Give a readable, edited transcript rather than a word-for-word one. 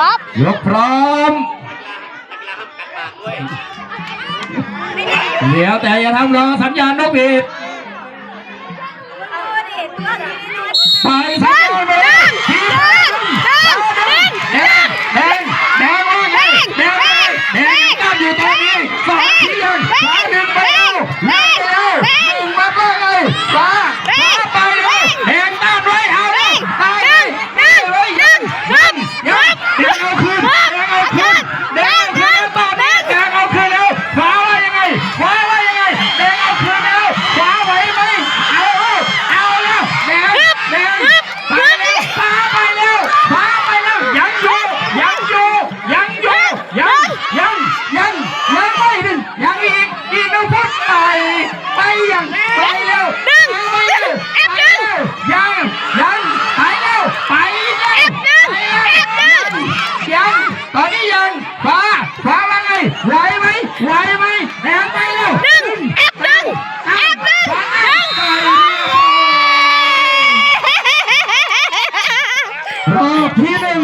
ร้อม ยกพร้อมเดี๋ยวแต่อย่าทำรอสัญญาณนกหวีดไปสัญญาณเลยทีแดงก็อยู่ตรงนี้สองทียังขวาหนึ่งไปเร็วหนึ่งมาเพื่อไงขวาไปเลยแดงต้านไว้เอาเลยตายเลยยังเอาคืนแดงต่อแดงเอาคืนแล้วขวาว่ายังไงแดงเอาคืนแล้วขวาไหวไหมเอาแล้วแดงไปแล้วยังไม่ดึงยังอีกนึงพุทธไปยังไปแล้วยังไปแล้วยังตอนนี้ยังขวาว่าไงไหวไหมแดงไปแล้วรอบที่หนึ่ง